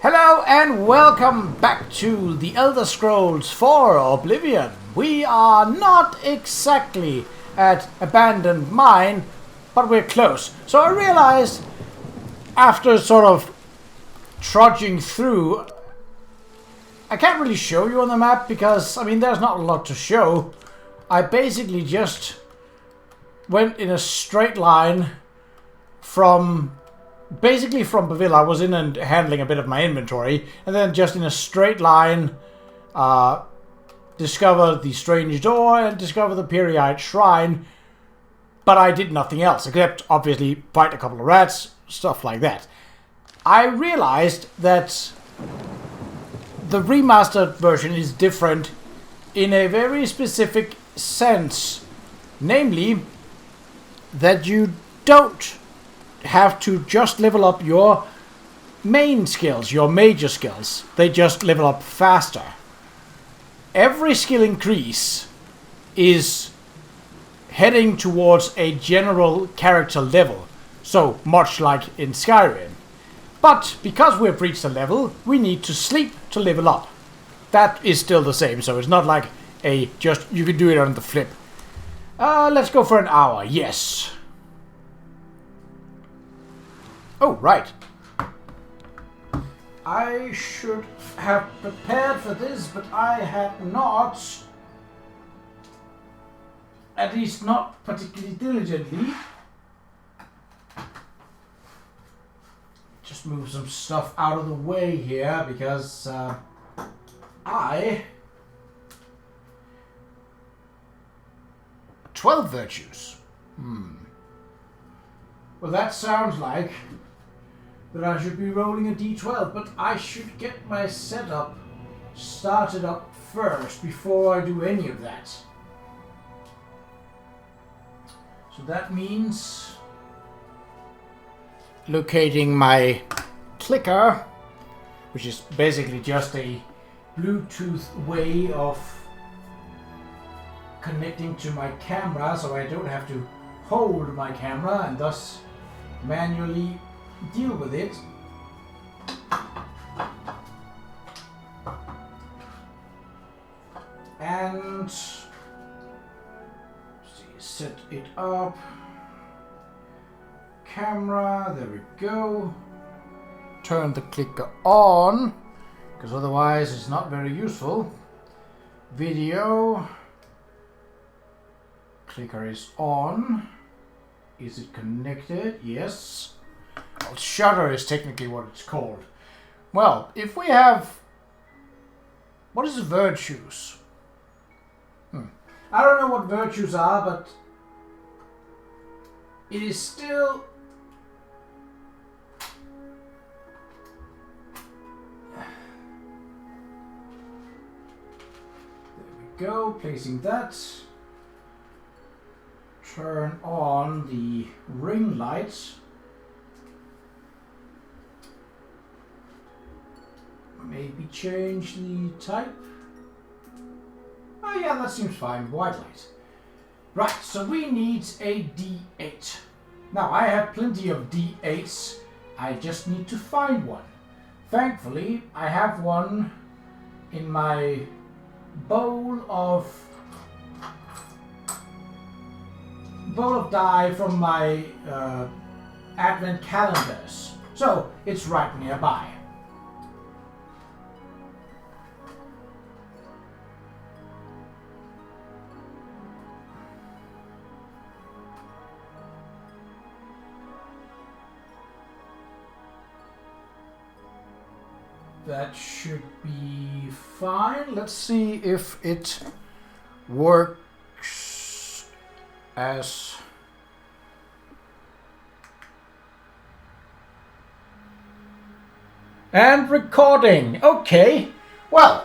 Hello and welcome back to The Elder Scrolls 4 Oblivion. We are not exactly at Abandoned Mine, but we're close. So I realized, after sort of trudging through, I can't really show you on the map because, there's not a lot to show. I basically just went in a straight line from Bavilla. I was in and handling a bit of my inventory, and then just in a straight line, discover the strange door and discover the Qa'Rajh shrine. But I did nothing else, except obviously fight a couple of rats, stuff like that. I realized that the remastered version is different in a very specific sense. Namely, that you don't have to just level up your main skills, your major skills. They just level up faster. Every skill increase is heading towards a general character level, so much like in Skyrim. But because we've reached a level, we need to sleep to level up. That is still the same, so it's not like you can do it on the flip. Let's go for an hour, yes. Oh, right. I should have prepared for this, but I had not. At least not particularly diligently. Just move some stuff out of the way here, because 12 virtues. Well, that sounds like that I should be rolling a d12, but I should get my setup started up first before I do any of that. So that means locating my clicker, which is basically just a Bluetooth way of connecting to my camera, so I don't have to hold my camera and thus manually deal with it. And set it up. Camera, there we go. Turn the clicker on, because otherwise it's not very useful. Video. Clicker is on. Is it connected? Yes. Well, shutter is technically what it's called. Well, if we have... What is virtues? I don't know what virtues are, but it is still... There we go, placing that. Turn on the ring lights. Maybe change the type. Oh yeah, that seems fine. White light. Right, so we need a D8. Now, I have plenty of D8s. I just need to find one. Thankfully, I have one in my bowl of die from my advent calendars. So, it's right nearby. That should be fine. Let's see if it works as... And recording. Okay. Well,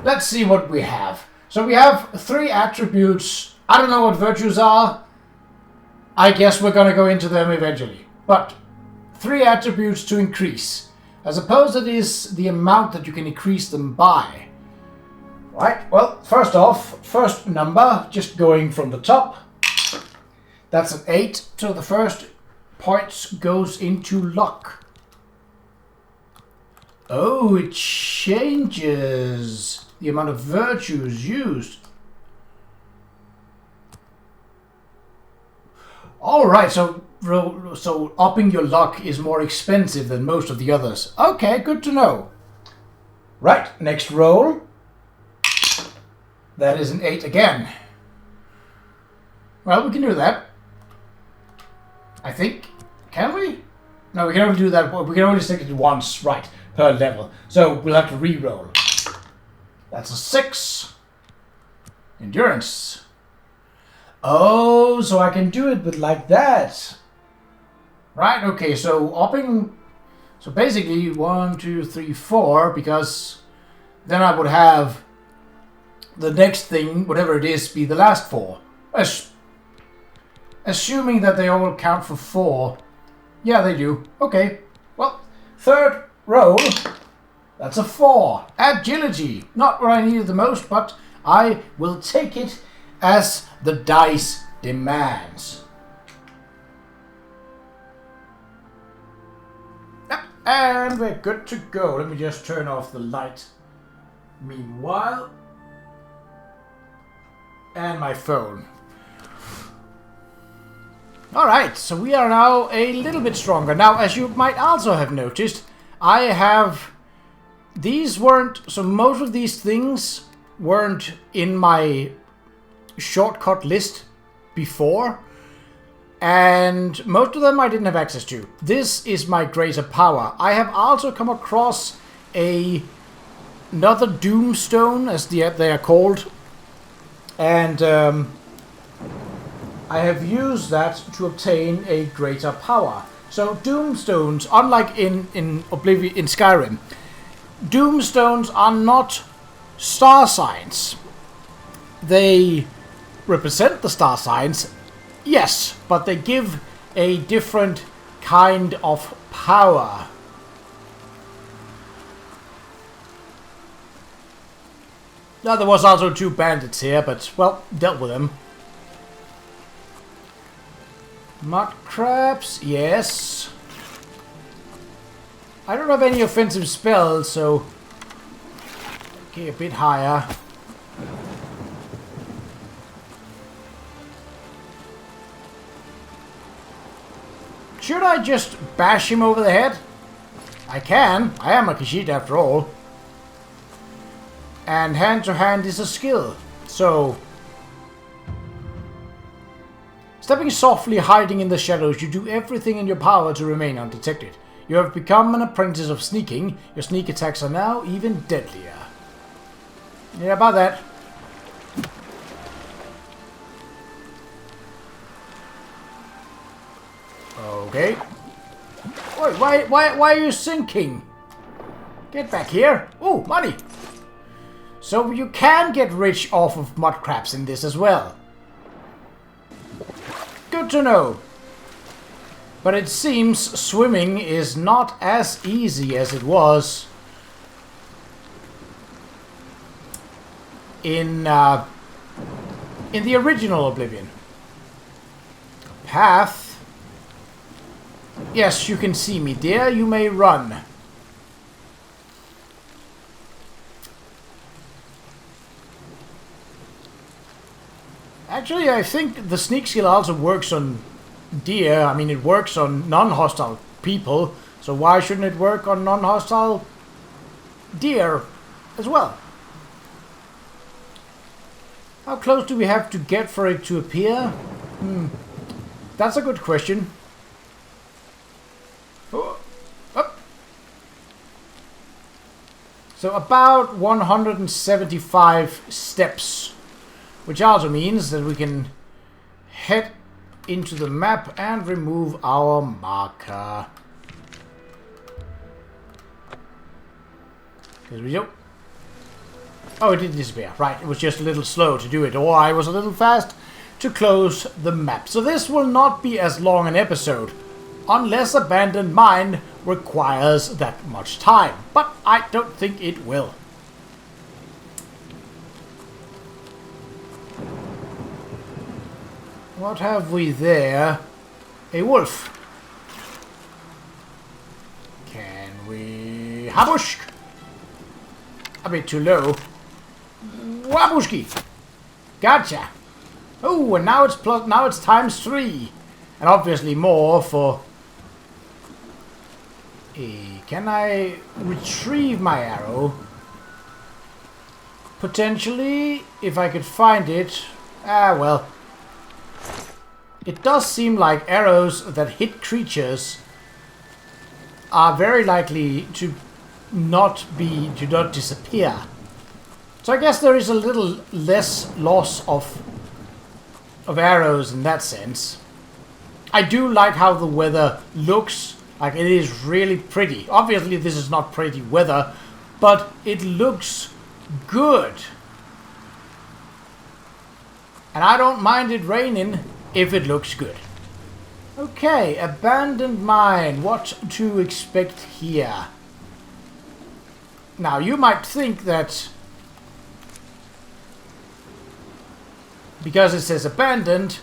let's see what we have. So we have 3 attributes. I don't know what virtues are. I guess we're going to go into them eventually. But 3 attributes to increase. I suppose it is the amount that you can increase them by. Right, well, first off, first number, just going from the top. That's an 8, so the first point goes into luck. Oh, it changes the amount of virtues used. Alright, so upping your luck is more expensive than most of the others. Okay, good to know. Right, next roll. That is an 8 again. Well, we can do that. I think. Can we? No, we can only do that. We can only stick it once, right, per level. So we'll have to re-roll. That's a 6. Endurance. Oh, so I can do it, but like that. Right, okay, so upping... So basically 1, 2, 3, 4, because then I would have the next thing, whatever it is, be the last 4. Assuming that they all count for 4. Yeah, they do. Okay. Well, third roll. That's a 4. Agility. Not what I needed the most, but I will take it as the dice demands. Yep, and we're good to go. Let me just turn off the light. Meanwhile, and my phone. Alright, so we are now a little bit stronger. Now, as you might also have noticed, I have... These weren't... So most of these things weren't in my shortcut list before. And most of them I didn't have access to. This is my greater power. I have also come across another Doomstone, as they are called. And I have used that to obtain a greater power. So Doomstones, unlike in Oblivion, in Skyrim, Doomstones are not star signs. They represent the star signs, yes, but they give a different kind of power. Now, there was also 2 bandits here, but, well, dealt with them. Mud crabs, yes. I don't have any offensive spells, so... Okay, a bit higher. Should I just bash him over the head? I can. I am a Qa'Rajh after all. And hand-to-hand is a skill. So... Stepping softly, hiding in the shadows, you do everything in your power to remain undetected. You have become an apprentice of sneaking. Your sneak attacks are now even deadlier. Yeah, about that. Okay. Wait, why are you sinking? Get back here. Ooh, money. So you can get rich off of mud crabs in this as well. Good to know. But it seems swimming is not as easy as it was in the original Oblivion. Path. Yes, you can see me, dear. You may run. Actually, I think the sneak skill also works on deer. I mean, it works on non-hostile people. So why shouldn't it work on non-hostile deer as well? How close do we have to get for it to appear? That's a good question. Oh, up. So about 175 steps, which also means that we can head into the map and remove our marker. Because we don't... Oh, it didn't disappear. Right, it was just a little slow to do it, or I was a little fast to close the map. So this will not be as long an episode, unless Abandoned Mine requires that much time. But I don't think it will. What have we there? A wolf. Can we Habushk! A bit too low. Wabushki! Gotcha! Oh, and now it's times 3. And obviously more for... Can I retrieve my arrow? Potentially, if I could find it. Ah, well. It does seem like arrows that hit creatures are very likely to not disappear. So I guess there is a little less loss of arrows in that sense. I do like how the weather looks. Like, it is really pretty. Obviously, this is not pretty weather, but it looks good. And I don't mind it raining if it looks good. Okay, abandoned mine. What to expect here? Now, you might think that because it says abandoned,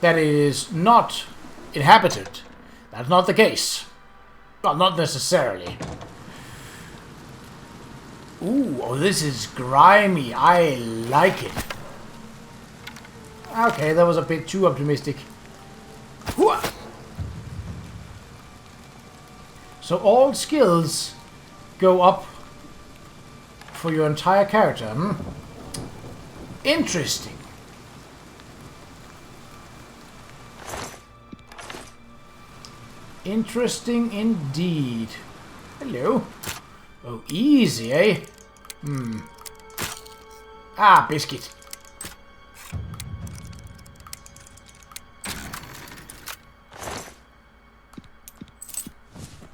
that it is not inhabited. That's not the case. Well, not necessarily. Ooh, oh, this is grimy. I like it. Okay, that was a bit too optimistic. So all skills go up for your entire character, hmm? Interesting. Interesting indeed. Hello. Oh, easy, eh? Hmm. Ah, biscuit.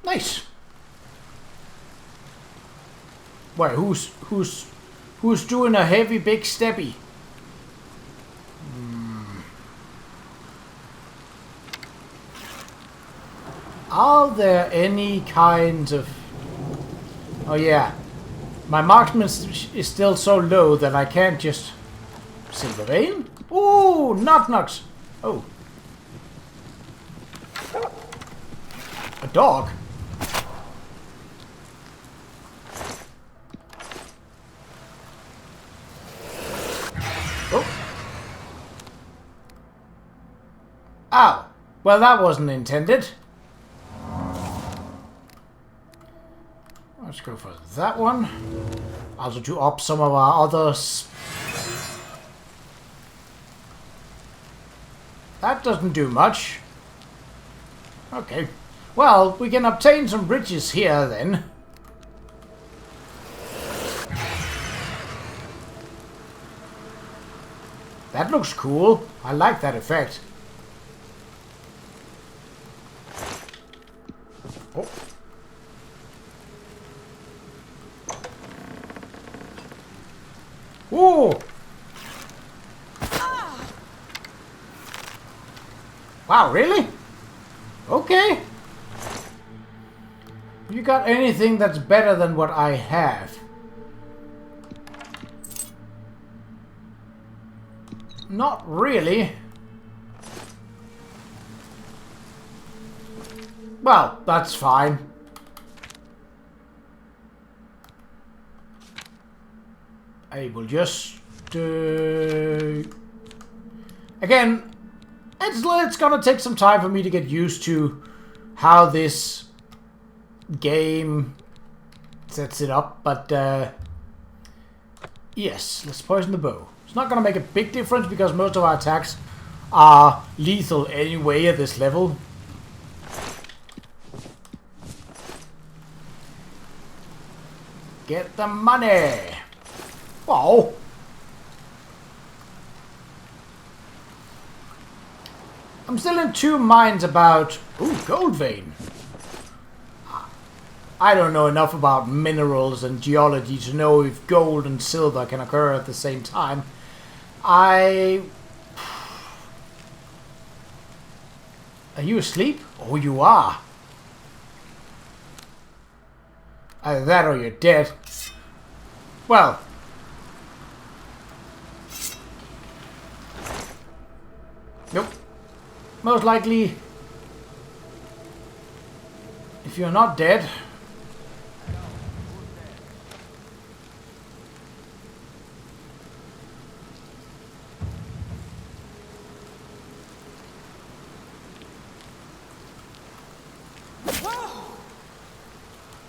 Nice. Wait, who's doing a heavy big steppy? Are there any kinds of... Oh yeah. My marksman is still so low that I can't just... Silver vein? Ooh, knock-knocks. Oh. A dog? Oh. Ow. Well, that wasn't intended. Let's go for that one. Also to up some of our others. That doesn't do much. Okay. Well, we can obtain some riches here then. That looks cool. I like that effect. Oh. Whoa! Wow, really? Okay. You got anything that's better than what I have? Not really. Well, that's fine. I will just... Again, it's gonna take some time for me to get used to how this game sets it up, but yes, let's poison the bow. It's not gonna make a big difference because most of our attacks are lethal anyway at this level. Get the money! Whoa! I'm still in two minds about... Ooh, gold vein! I don't know enough about minerals and geology to know if gold and silver can occur at the same time. Are you asleep? Oh, you are. Either that or you're dead. Well. Nope. Most likely, if you're not dead,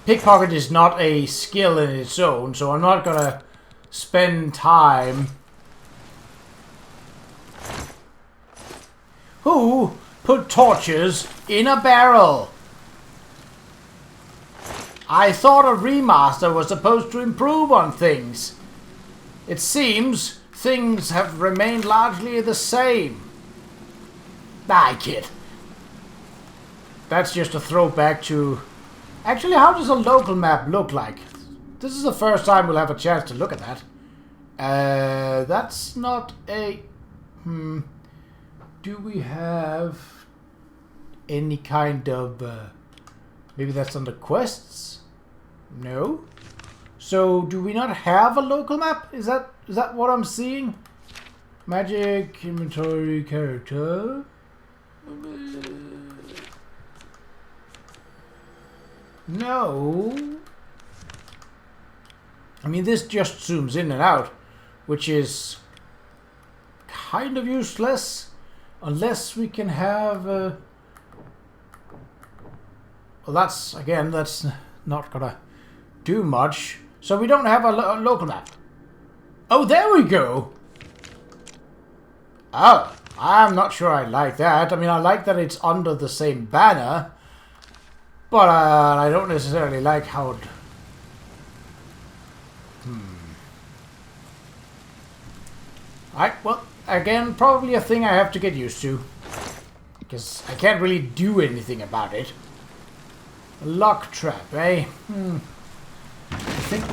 pickpocket is not a skill in its own, so I'm not gonna spend time. Who put torches in a barrel? I thought a remaster was supposed to improve on things. It seems things have remained largely the same. Die, kid. That's just a throwback to... Actually, how does a local map look like? This is the first time we'll have a chance to look at that. That's not a... Do we have any kind of... maybe that's under quests? No. So, do we not have a local map? Is that what I'm seeing? Magic, inventory, character... No. I mean, this just zooms in and out, which is kind of useless. Unless we can have... well, that's, again, that's not gonna do much. So we don't have a local map. Oh, there we go! Oh, I'm not sure I like that. I mean, I like that it's under the same banner. But I don't necessarily like how it... Alright, well, again, probably a thing I have to get used to. Because I can't really do anything about it. A lock trap, eh? I think...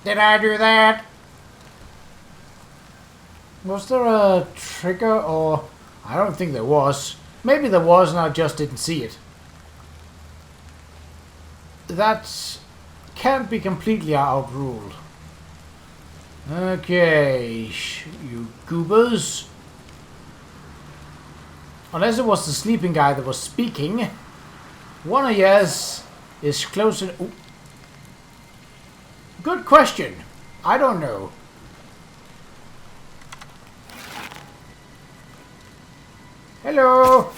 Did I do that? Was there a trigger or... I don't think there was. Maybe there was and I just didn't see it. That can't be completely outruled. Okay, you goobers. Unless it was the sleeping guy that was speaking. One of yours is closer... Ooh. Good question. I don't know. Hello!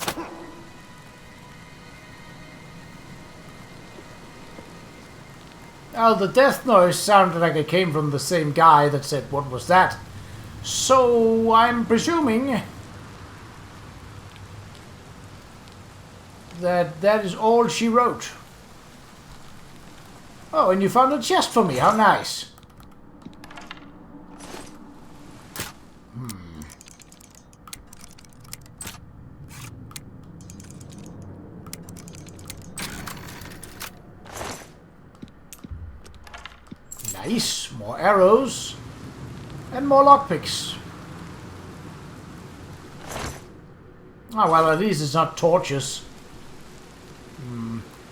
Oh, the death noise sounded like it came from the same guy that said, "What was that?" So, I'm presuming that that is all she wrote. Oh, and you found a chest for me. How nice. Nice. More arrows. And more lockpicks. Oh, well, at least it's not torches.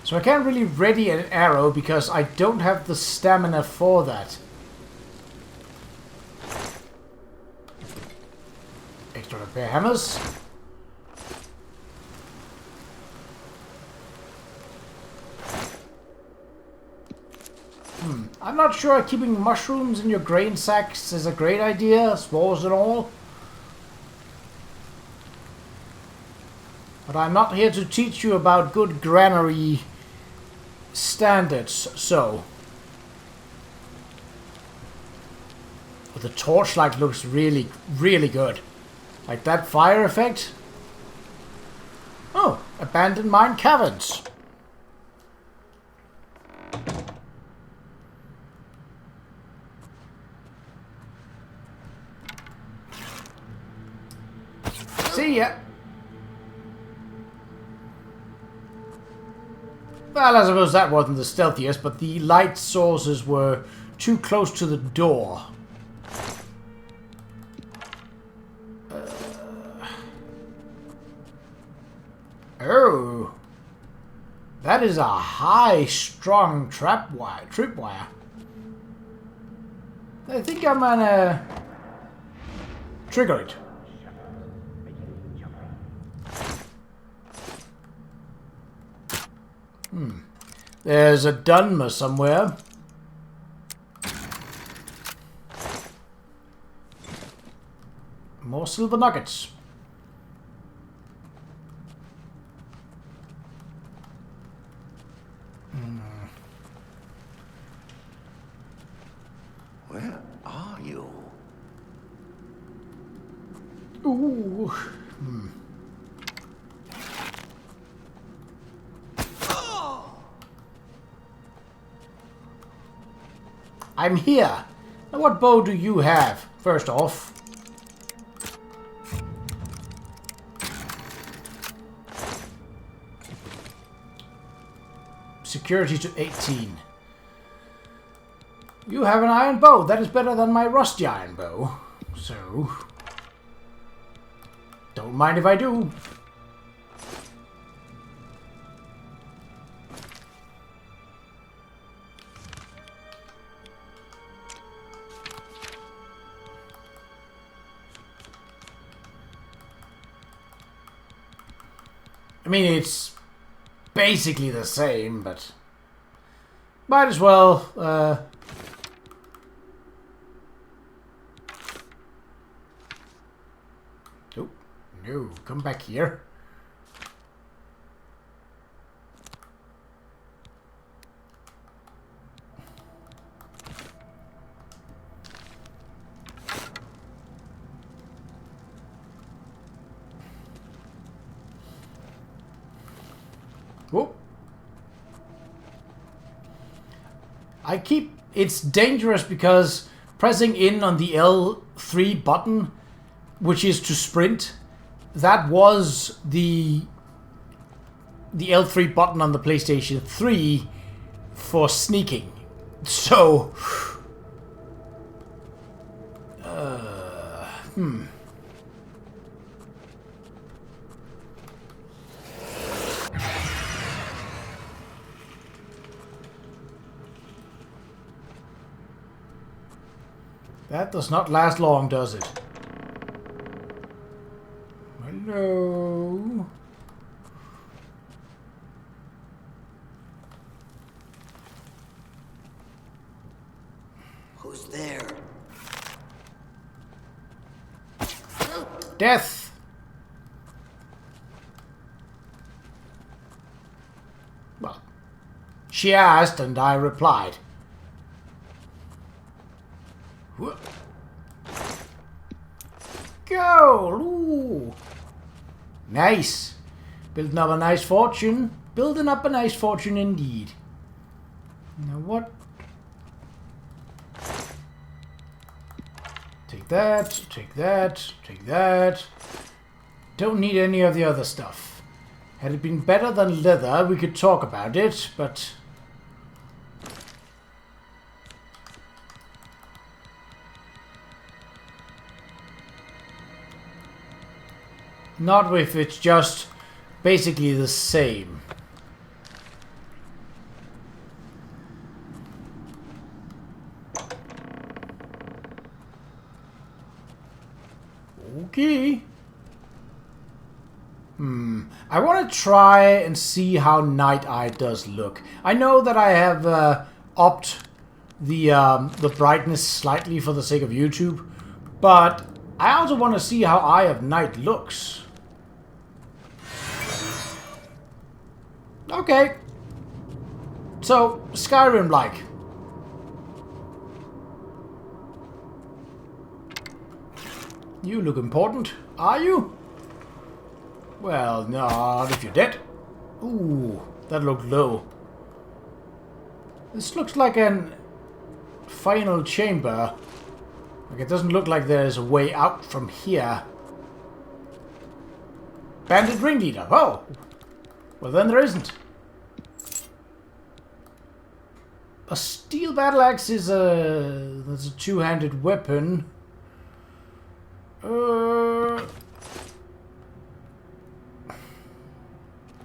So I can't really ready an arrow because I don't have the stamina for that. Extra repair hammers. I'm not sure keeping mushrooms in your grain sacks is a great idea, spores and all. But I'm not here to teach you about good granary standards, so. But the torchlight looks really, really good. Like that fire effect. Oh, abandoned mine caverns. See ya. Well, I suppose that wasn't the stealthiest, but the light sources were too close to the door. Oh. That is a high-strung tripwire. I think I'm gonna trigger it. There's a Dunmer somewhere. More silver nuggets. Ooh. I'm here. Now what bow do you have, first off? Security to 18. You have an iron bow. That is better than my rusty iron bow. So, don't mind if I do. I mean, it's basically the same, but might as well, oh, no, come back here. Whoop. It's dangerous because pressing in on the L3 button, which is to sprint, that was the L3 button on the PlayStation 3 for sneaking. So, That does not last long, does it? Hello? Who's there? Death! Well, she asked and I replied. Go! Ooh. Nice. Building up a nice fortune. Building up a nice fortune indeed. Now what? Take that, take that, take that. Don't need any of the other stuff. Had it been better than leather, we could talk about it, but... not if it's just basically the same. Okay. I want to try and see how Night Eye does look. I know that I have upped the brightness slightly for the sake of YouTube, but I also want to see how Eye of Night looks. Okay. So, Skyrim-like. You look important, are you? Well, not if you're dead. Ooh, that looked low. This looks like an final chamber. Like, it doesn't look like there's a way out from here. Bandit ringleader. Oh! Well, then there isn't. A steel battle axe is that's a two-handed weapon.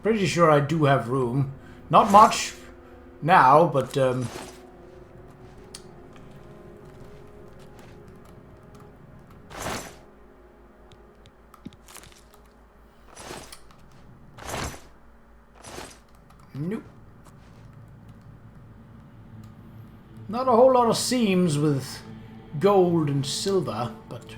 Pretty sure I do have room. Not much now, but nope. Not a whole lot of seams with gold and silver, but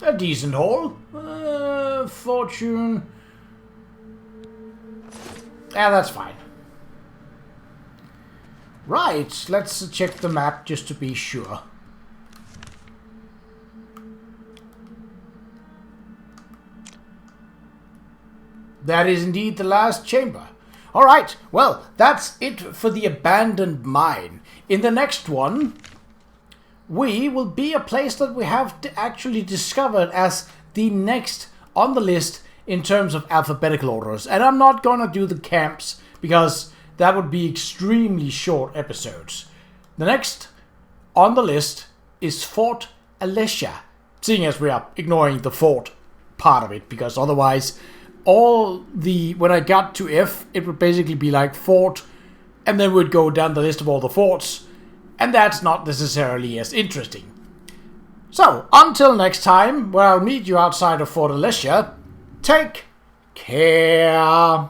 a decent haul. Fortune. Yeah, that's fine. Right, let's check the map just to be sure. That is indeed the last chamber. Alright, well, that's it for the abandoned mine. In the next one, we will be a place that we have actually discovered as the next on the list in terms of alphabetical orders. And I'm not gonna do the camps because that would be extremely short episodes. The next on the list is Fort Alicia, seeing as we are ignoring the fort part of it, because otherwise when I got to F, it would basically be like fort, and then we'd go down the list of all the forts, and that's not necessarily as interesting. So, until next time, where I'll meet you outside of Fort Alicia, take care.